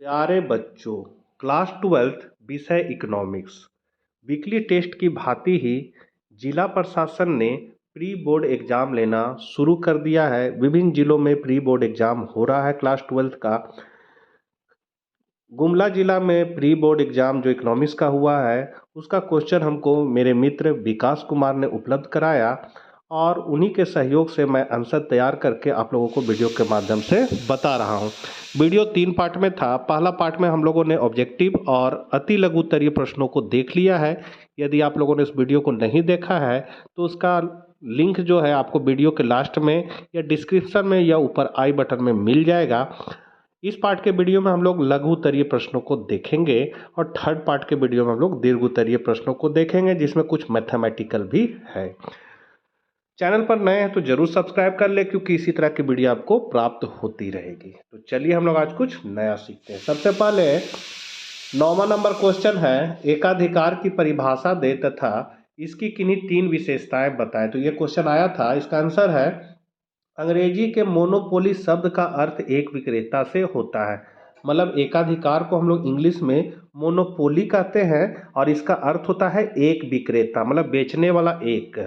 प्यारे बच्चों, class 12th विषय इकोनॉमिक्स वीकली टेस्ट की भांति ही जिला प्रशासन ने प्री बोर्ड एग्जाम लेना शुरू कर दिया है। विभिन्न जिलों में प्री बोर्ड एग्जाम हो रहा है क्लास 12th का। गुमला जिला में प्री बोर्ड एग्जाम जो इकोनॉमिक्स का हुआ है उसका क्वेश्चन हमको मेरे मित्र विकास कुमार ने उपलब्ध कराया और उन्हीं के सहयोग से मैं आंसर तैयार करके आप लोगों को वीडियो के माध्यम से बता रहा हूं। वीडियो 3 पार्ट में था। पहला पार्ट में हम लोगों ने ऑब्जेक्टिव और अति लघु उत्तरीय प्रश्नों को देख लिया है। यदि आप लोगों ने इस वीडियो को नहीं देखा है तो उसका लिंक जो है आपको वीडियो के लास्ट में या डिस्क्रिप्शन में या ऊपर आई बटन में मिल जाएगा। इस पार्ट के वीडियो में हम लोग लघु उत्तरीय प्रश्नों को देखेंगे और थर्ड पार्ट के वीडियो में हम लोग दीर्घ उत्तरीय प्रश्नों को देखेंगे जिसमें कुछ मैथमेटिकल भी है। चैनल पर नए हैं तो जरूर सब्सक्राइब कर ले क्योंकि इसी तरह की वीडियो आपको प्राप्त होती रहेगी। तो चलिए हम लोग आज कुछ नया सीखते हैं। सबसे पहले 9वां नंबर क्वेश्चन है, एकाधिकार की परिभाषा दे तथा इसकी किन्हीं 3 विशेषताएं बताएं। तो ये क्वेश्चन आया था। इसका आंसर है अंग्रेजी के मोनोपोली शब्द का अर्थ एक विक्रेता से होता है। मतलब एकाधिकार को हम लोग इंग्लिश में मोनोपोली कहते हैं और इसका अर्थ होता है एक विक्रेता, मतलब बेचने वाला एक।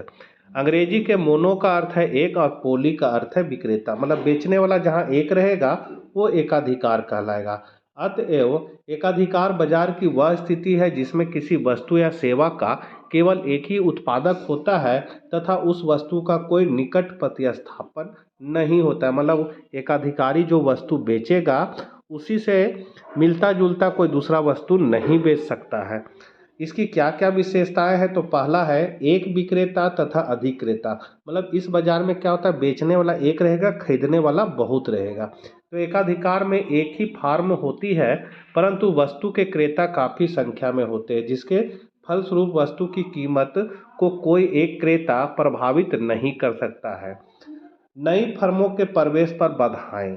अंग्रेजी के मोनो का अर्थ है एक और पोली का अर्थ है विक्रेता, मतलब बेचने वाला जहां एक रहेगा वो एकाधिकार कहलाएगा। अतएव एकाधिकार बाजार की वह स्थिति है जिसमें किसी वस्तु या सेवा का केवल एक ही उत्पादक होता है तथा उस वस्तु का कोई निकट प्रतिस्थापन नहीं होता है। मतलब एकाधिकारी जो वस्तु बेचेगा उसी से मिलता जुलता कोई दूसरा वस्तु नहीं बेच सकता है। इसकी क्या क्या विशेषताएं हैं? तो पहला है एक विक्रेता तथा अधिक्रेता। मतलब इस बाजार में क्या होता है, बेचने वाला एक रहेगा, खरीदने वाला बहुत रहेगा। तो एकाधिकार में एक ही फार्म होती है परंतु वस्तु के क्रेता काफ़ी संख्या में होते हैं जिसके फलस्वरूप वस्तु की कीमत को कोई एक क्रेता प्रभावित नहीं कर सकता है। नई फर्मों के प्रवेश पर बाधाएं।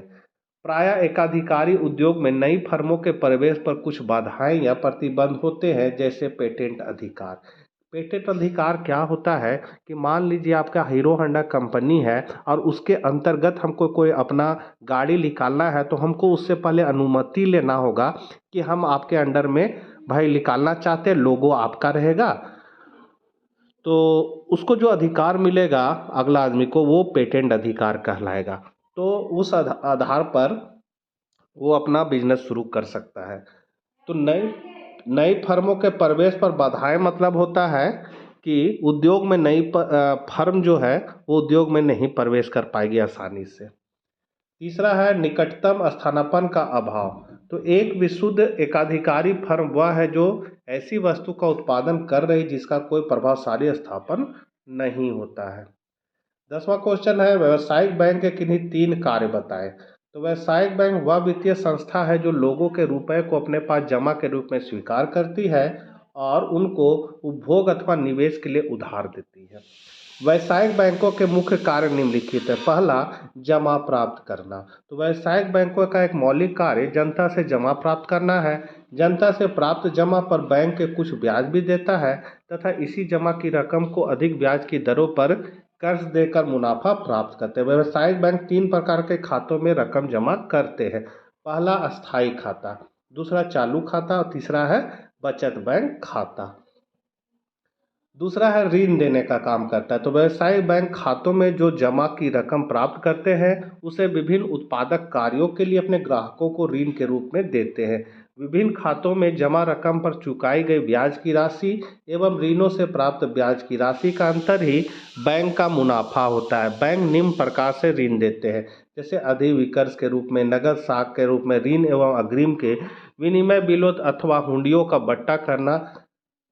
प्रायः एकाधिकारी उद्योग में नई फर्मों के प्रवेश पर कुछ बाधाएं या प्रतिबंध होते हैं, जैसे पेटेंट अधिकार। पेटेंट अधिकार क्या होता है कि मान लीजिए आपका हीरो होंडा कंपनी है और उसके अंतर्गत हमको कोई अपना गाड़ी निकालना है तो हमको उससे पहले अनुमति लेना होगा कि हम आपके अंडर में भाई निकालना चाहते हैं, लोगो आपका रहेगा। तो उसको जो अधिकार मिलेगा अगला आदमी को वो पेटेंट अधिकार कहलाएगा। तो उस आधार पर वो अपना बिजनेस शुरू कर सकता है। तो नई नई फर्मों के प्रवेश पर बाधाएं मतलब होता है कि उद्योग में नई फर्म जो है वो उद्योग में नहीं प्रवेश कर पाएगी आसानी से। तीसरा है निकटतम स्थानापन्न का अभाव। तो एक विशुद्ध एकाधिकारी फर्म वह है जो ऐसी वस्तु का उत्पादन कर रही जिसका कोई प्रभावशाली स्थापन नहीं होता है। 10वां क्वेश्चन है व्यावसायिक बैंक के किन्हीं 3 कार्य बताएं। तो व्यावसायिक बैंक वह वित्तीय संस्था है जो लोगों के रुपए को अपने पास जमा के रूप में स्वीकार करती है और उनको उपभोग अथवा निवेश के लिए उधार देती है। व्यावसायिक बैंकों के मुख्य कार्य निम्नलिखित है। पहला, जमा प्राप्त करना। तो व्यावसायिक बैंकों का एक मौलिक कार्य जनता से जमा प्राप्त करना है। जनता से प्राप्त जमा पर बैंक के कुछ ब्याज भी देता है तथा इसी जमा की रकम को अधिक ब्याज की दरों पर कर्ज देकर मुनाफा प्राप्त करते हैं। व्यावसायिक बैंक 3 प्रकार के खातों में रकम जमा करते हैं। पहला अस्थायी खाता, दूसरा चालू खाता और तीसरा है बचत बैंक खाता। दूसरा है ऋण देने का काम करता है। तो व्यावसायिक बैंक खातों में जो जमा की रकम प्राप्त करते हैं उसे विभिन्न उत्पादक कार्यों के लिए अपने ग्राहकों को ऋण के रूप में देते हैं। विभिन्न खातों में जमा रकम पर चुकाई गई ब्याज की राशि एवं ऋणों से प्राप्त ब्याज की राशि का अंतर ही बैंक का मुनाफा होता है। बैंक निम्न प्रकार से ऋण देते हैं, जैसे अधिविकर्ष के रूप में, नगद साख के रूप में, ऋण एवं अग्रिम के विनिमय, बिलों अथवा हुंडियों का बट्टा करना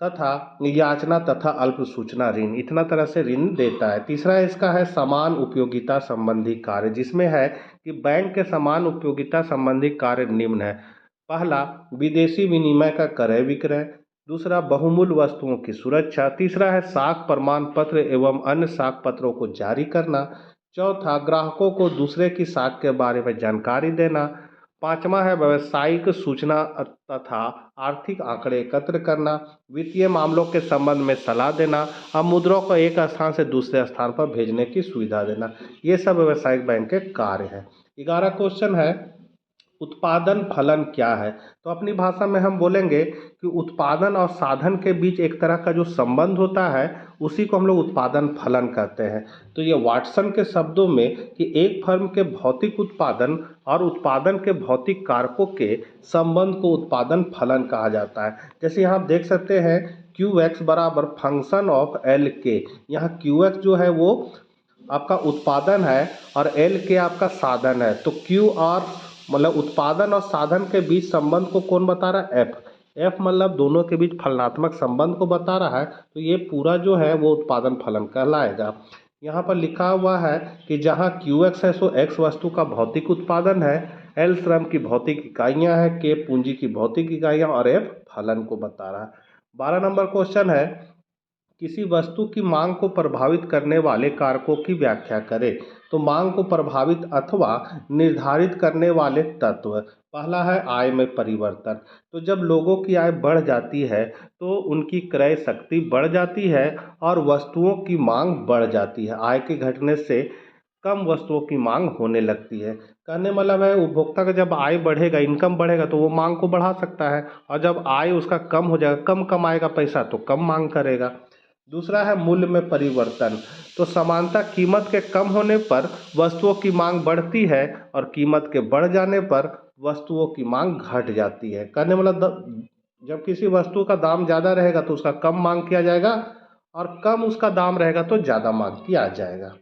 तथा याचना तथा अल्प सूचना ऋण। इतना तरह से ऋण देता है। तीसरा इसका है समान उपयोगिता संबंधी कार्य, जिसमें है कि बैंक के समान उपयोगिता संबंधी कार्य निम्न है। पहला, विदेशी विनिमय का क्रय विक्रय। दूसरा, बहुमूल्य वस्तुओं की सुरक्षा। तीसरा है साख प्रमाण पत्र एवं अन्य साख पत्रों को जारी करना। चौथा, ग्राहकों को दूसरे की साख के बारे में जानकारी देना। पांचवा है व्यावसायिक सूचना तथा आर्थिक आंकड़े एकत्र करना। वित्तीय मामलों के संबंध में सलाह देना और मुद्राओं को एक स्थान से दूसरे स्थान पर भेजने की सुविधा देना। ये सब व्यावसायिक बैंक के कार्य हैं। 11 क्वेश्चन है उत्पादन फलन क्या है? तो अपनी भाषा में हम बोलेंगे कि उत्पादन और साधन के बीच एक तरह का जो संबंध होता है उसी को हम लोग उत्पादन फलन कहते हैं। तो ये वाटसन के शब्दों में कि एक फर्म के भौतिक उत्पादन और उत्पादन के भौतिक कारकों के संबंध को उत्पादन फलन कहा जाता है। जैसे यहाँ आप देख सकते हैं क्यू एक्स बराबर फंक्शन ऑफ एल के। यहाँ क्यू एक्स जो है वो आपका उत्पादन है और एल के आपका साधन है। तो क्यू आर मतलब उत्पादन और साधन के बीच संबंध को कौन बता रहा है? एफ। एफ मतलब दोनों के बीच फलनात्मक संबंध को बता रहा है। तो ये पूरा जो है वो उत्पादन फलन कहलाएगा। यहाँ पर लिखा हुआ है कि जहाँ क्यू एक्स है सो एक्स वस्तु का भौतिक उत्पादन है, एल श्रम की भौतिक इकाइयाँ हैं, के पूंजी की भौतिक इकाइयाँ और एफ फलन को बता रहा है। 12 नंबर क्वेश्चन है किसी वस्तु की मांग को प्रभावित करने वाले कारकों की व्याख्या करें। तो मांग को प्रभावित अथवा निर्धारित करने वाले तत्व, पहला है आय में परिवर्तन। तो जब लोगों की आय बढ़ जाती है तो उनकी क्रय शक्ति बढ़ जाती है और वस्तुओं की मांग बढ़ जाती है। आय के घटने से कम वस्तुओं की मांग होने लगती है। कहने मतलब है उपभोक्ता का जब आय बढ़ेगा, इनकम बढ़ेगा तो वो मांग को बढ़ा सकता है, और जब आय उसका कम हो जाएगा, कम कमाएगा पैसा तो कम मांग करेगा। दूसरा है मूल्य में परिवर्तन। तो समानता कीमत के कम होने पर वस्तुओं की मांग बढ़ती है और कीमत के बढ़ जाने पर वस्तुओं की मांग घट जाती है। कहने मतलब जब किसी वस्तु का दाम ज़्यादा रहेगा तो उसका कम मांग किया जाएगा और कम उसका दाम रहेगा तो ज़्यादा मांग किया जाएगा।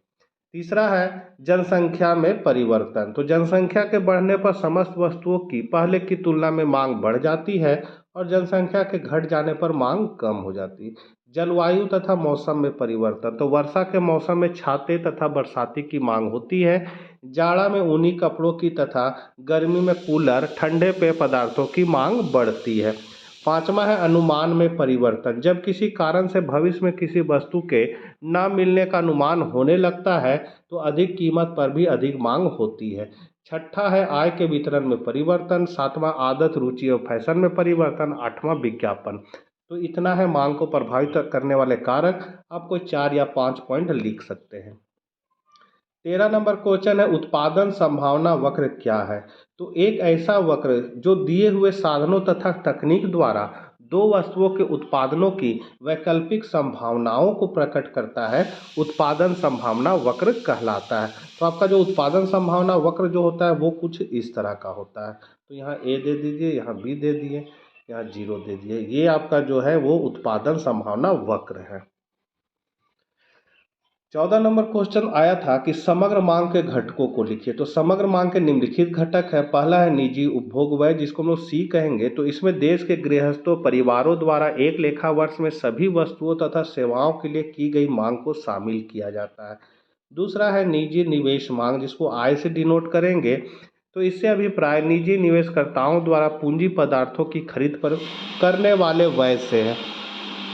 तीसरा है जनसंख्या में परिवर्तन। तो जनसंख्या के बढ़ने पर समस्त वस्तुओं की पहले की तुलना में मांग बढ़ जाती है और जनसंख्या के घट जाने पर मांग कम हो जाती है। जलवायु तथा मौसम में परिवर्तन। तो वर्षा के मौसम में छाते तथा बरसाती की मांग होती है, जाड़ा में ऊनी कपड़ों की तथा गर्मी में कूलर ठंडे पेय पदार्थों की मांग बढ़ती है। पांचवा है अनुमान में परिवर्तन। जब किसी कारण से भविष्य में किसी वस्तु के न मिलने का अनुमान होने लगता है तो अधिक कीमत पर भी अधिक मांग होती है। छठा है आय के वितरण में परिवर्तन। सातवां आदत रुचि और फैशन में परिवर्तन। आठवां विज्ञापन। तो इतना है मांग को प्रभावित करने वाले कारक। आप कोई 4 या 5 पॉइंट लिख सकते हैं। 13 नंबर क्वेश्चन है उत्पादन संभावना वक्र क्या है? तो एक ऐसा वक्र जो दिए हुए साधनों तथा तकनीक द्वारा दो वस्तुओं के उत्पादनों की वैकल्पिक संभावनाओं को प्रकट करता है, उत्पादन संभावना वक्र कहलाता है। तो आपका जो उत्पादन संभावना वक्र जो होता है वो कुछ इस तरह का होता है। तो यहाँ ए दे दीजिए, यहाँ बी दे दिए, यहाँ 0 दे दिए। ये आपका जो है वो उत्पादन संभावना वक्र है। 14 नंबर क्वेश्चन आया था कि समग्र मांग के घटकों को लिखिए। तो समग्र मांग के निम्नलिखित घटक है। पहला है निजी उपभोग व्यय, जिसको हम लोग सी कहेंगे। तो इसमें देश के गृहस्थों परिवारों द्वारा एक लेखा वर्ष में सभी वस्तुओं तथा सेवाओं के लिए की गई मांग को शामिल किया जाता है। दूसरा है निजी निवेश मांग, जिसको आय से डिनोट करेंगे। तो इससे अभिप्राय निजी निवेशकर्ताओं द्वारा पूंजी पदार्थों की खरीद पर करने वाले व्यय से है।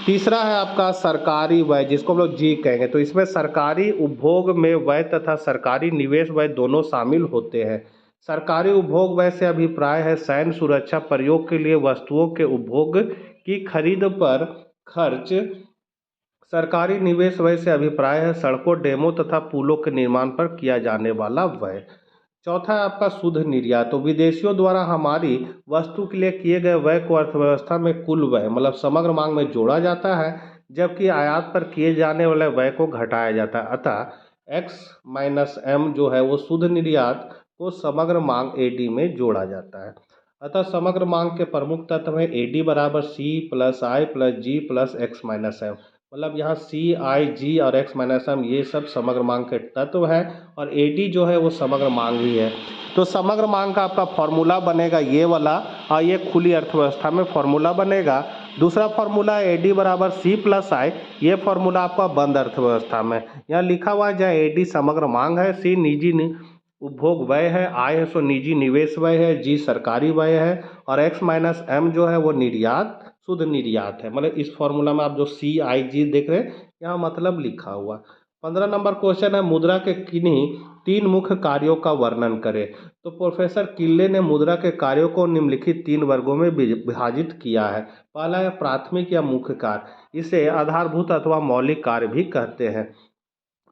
तीसरा है आपका सरकारी व्यय, जिसको हम लोग जी कहेंगे। तो इसमें सरकारी उपभोग में व्यय तथा सरकारी निवेश व्यय दोनों शामिल होते हैं। सरकारी उपभोग व्यय से अभिप्राय है सैन्य सुरक्षा प्रयोग के लिए वस्तुओं के उपभोग की खरीद पर खर्च। सरकारी निवेश व्यय से अभिप्राय है सड़कों, डैमों तथा पुलों के निर्माण पर किया जाने वाला व्यय। चौथा है आपका शुद्ध निर्यात। तो विदेशियों द्वारा हमारी वस्तु के लिए किए गए व्यय को अर्थव्यवस्था में कुल व्यय मतलब समग्र मांग में जोड़ा जाता है, जबकि आयात पर किए जाने वाले व्यय को घटाया जाता है। अतः x माइनस एम जो है वो शुद्ध निर्यात को समग्र मांग एडी में जोड़ा जाता है। अतः समग्र मांग के प्रमुख तत्व है एडी बराबर सी प्लस आई प्लस जी प्लस एक्स माइनस एम। मतलब यहाँ सी आई जी और एक्स माइनस एम ये सब समग्र मांग के तत्व है और एडी जो है वो समग्र मांग ही है। तो समग्र मांग का आपका फॉर्मूला बनेगा ये वाला, और ये खुली अर्थव्यवस्था में फॉर्मूला बनेगा। दूसरा फॉर्मूला है एडी बराबर सी प्लस आई, ये फॉर्मूला आपका बंद अर्थव्यवस्था में। यहाँ लिखा हुआ है जहाँ एडी समग्र मांग है, सी निजी उपभोग व्यय है, आई है सो निजी निवेश व्यय है, जी सरकारी व्यय है और एक्स माइनस एम जो है वो निर्यात शुद्ध निर्यात है। मतलब इस फॉर्मूला में आप जो सी आई जी देख रहे हैं यहाँ मतलब लिखा हुआ। 15 नंबर क्वेश्चन है मुद्रा के किन्हीं 3 मुख्य कार्यों का वर्णन करें। तो प्रोफेसर किल्ले ने मुद्रा के कार्यों को निम्नलिखित 3 वर्गों में विभाजित किया है। पहला है प्राथमिक या मुख्य कार्य, इसे आधारभूत अथवा मौलिक कार्य भी कहते हैं।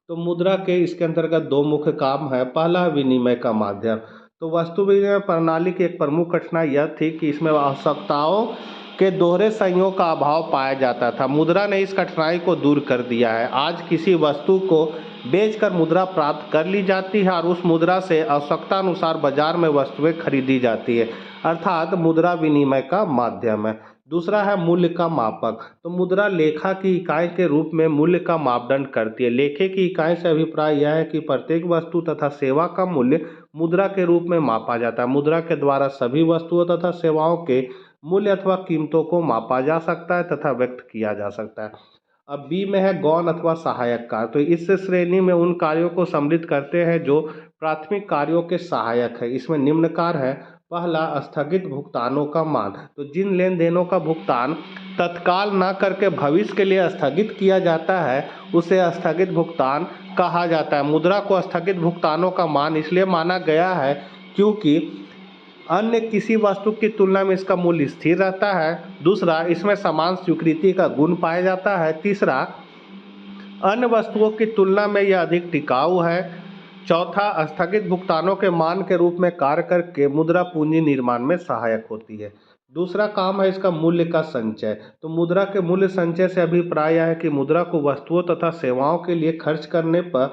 तो मुद्रा के इसके अंतर्गत 2 मुख्य काम है। पहला विनिमय का माध्यम। तो वस्तु विनिमय प्रणाली की एक प्रमुख कठिनाई यह थी कि इसमें आवश्यकताओं के दोहरे संयोग का अभाव पाया जाता था। मुद्रा ने इस कठिनाई को दूर कर दिया है। आज किसी वस्तु को बेचकर मुद्रा प्राप्त कर ली जाती है और उस मुद्रा से आवश्यकता अनुसार बाजार में वस्तुएं खरीदी जाती है, अर्थात मुद्रा विनिमय का माध्यम है। दूसरा है मूल्य का मापक। तो मुद्रा लेखा की इकाई के रूप में मूल्य का मापदंड करती है। लेखे की इकाई से अभिप्राय यह है कि प्रत्येक वस्तु तथा सेवा का मूल्य मुद्रा के रूप में मापा जाता है। मुद्रा के द्वारा सभी वस्तुओं तथा सेवाओं के मूल्य अथवा कीमतों को मापा जा सकता है तथा व्यक्त किया जा सकता है। अब बी में है गौण अथवा सहायक कार्य। तो इस श्रेणी में उन कार्यों को सम्मिलित करते हैं जो प्राथमिक कार्यों के सहायक है। इसमें निम्न कार्य है। पहला, स्थगित भुगतानों का मान। तो जिन लेन देनों का भुगतान तत्काल न करके भविष्य के लिए स्थगित किया जाता है उसे स्थगित भुगतान कहा जाता है। मुद्रा को स्थगित भुगतानों का मान इसलिए माना गया है क्योंकि अन्य किसी वस्तु की तुलना में इसका मूल्य स्थिर रहता है। दूसरा, इसमें समान स्वीकृति का गुण पाया जाता है। तीसरा, अन्य वस्तुओं की तुलना में यह अधिक टिकाऊ है। चौथा, स्थगित भुगतानों के मान के रूप में कार्य करके मुद्रा पूंजी निर्माण में सहायक होती है। दूसरा काम है इसका मूल्य का संचय। तो मुद्रा के मूल्य संचय से अभिप्राय है कि मुद्रा को वस्तुओं तथा सेवाओं के लिए खर्च करने पर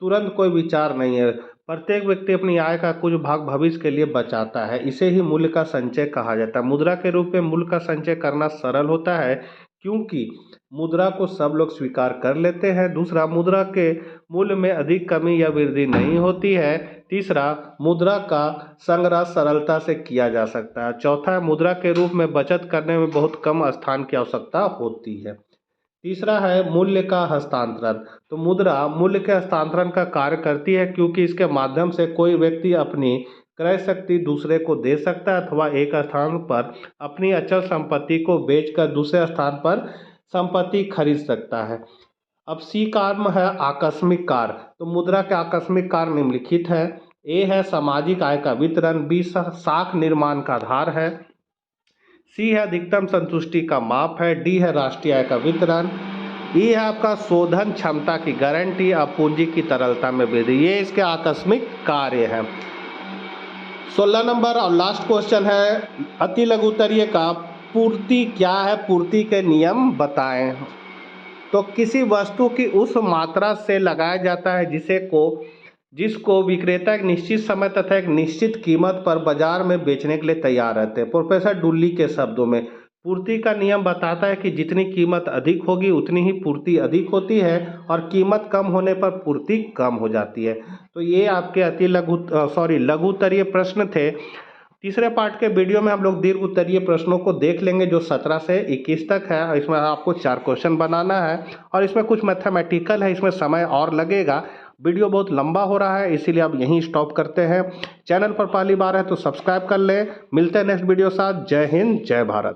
तुरंत कोई विचार नहीं है। प्रत्येक व्यक्ति अपनी आय का कुछ भाग भविष्य के लिए बचाता है। इसे ही मूल्य का संचय कहा जाता है। मुद्रा के रूप में मूल्य का संचय करना सरल होता है क्योंकि मुद्रा को सब लोग स्वीकार कर लेते हैं। दूसरा, मुद्रा के मूल्य में अधिक कमी या वृद्धि नहीं होती है। तीसरा, मुद्रा का संग्रह सरलता से किया जा सकता है। चौथा, मुद्रा के रूप में बचत करने में बहुत कम स्थान की आवश्यकता होती है। तीसरा है मूल्य का हस्तांतरण। तो मुद्रा मूल्य के हस्तांतरण का कार्य करती है क्योंकि इसके माध्यम से कोई व्यक्ति अपनी क्रय शक्ति दूसरे को दे सकता है अथवा एक स्थान पर अपनी अचल संपत्ति को बेचकर दूसरे स्थान पर संपत्ति खरीद सकता है। अब सी कार्य है आकस्मिक कार्य। तो मुद्रा के आकस्मिक कार्य निम्नलिखित है। ए है सामाजिक आय का वितरण। बी साख निर्माण का आधार है। सी है अधिकतम संतुष्टि का माप है। डी है राष्ट्रीय आय का वितरण। ई है आपका शोधन क्षमता की गारंटी। अब पूंजी की तरलता में वृद्धि। ये इसके आकस्मिक कार्य है। 16 नंबर और लास्ट क्वेश्चन है अति लघु उत्तरीय का पूर्ति क्या है, पूर्ति के नियम बताएं। तो किसी वस्तु की उस मात्रा से लगाया जाता है जिसको विक्रेता एक निश्चित समय तथा एक निश्चित कीमत पर बाजार में बेचने के लिए तैयार रहते हैं। प्रोफेसर डुल्ली के शब्दों में पूर्ति का नियम बताता है कि जितनी कीमत अधिक होगी उतनी ही पूर्ति अधिक होती है और कीमत कम होने पर पूर्ति कम हो जाती है। तो ये आपके लघु उत्तरीय प्रश्न थे। तीसरे पार्ट के वीडियो में हम लोग दीर्घ उत्तरीय प्रश्नों को देख लेंगे जो 17 से 21 तक है। इसमें आपको 4 क्वेश्चन बनाना है और इसमें कुछ मैथमेटिकल है, इसमें समय और लगेगा। वीडियो बहुत लंबा हो रहा है इसीलिए अब यहीं स्टॉप करते हैं। चैनल पर पहली बार है तो सब्सक्राइब कर लें। मिलते हैं नेक्स्ट वीडियो साथ। जय हिंद, जय भारत।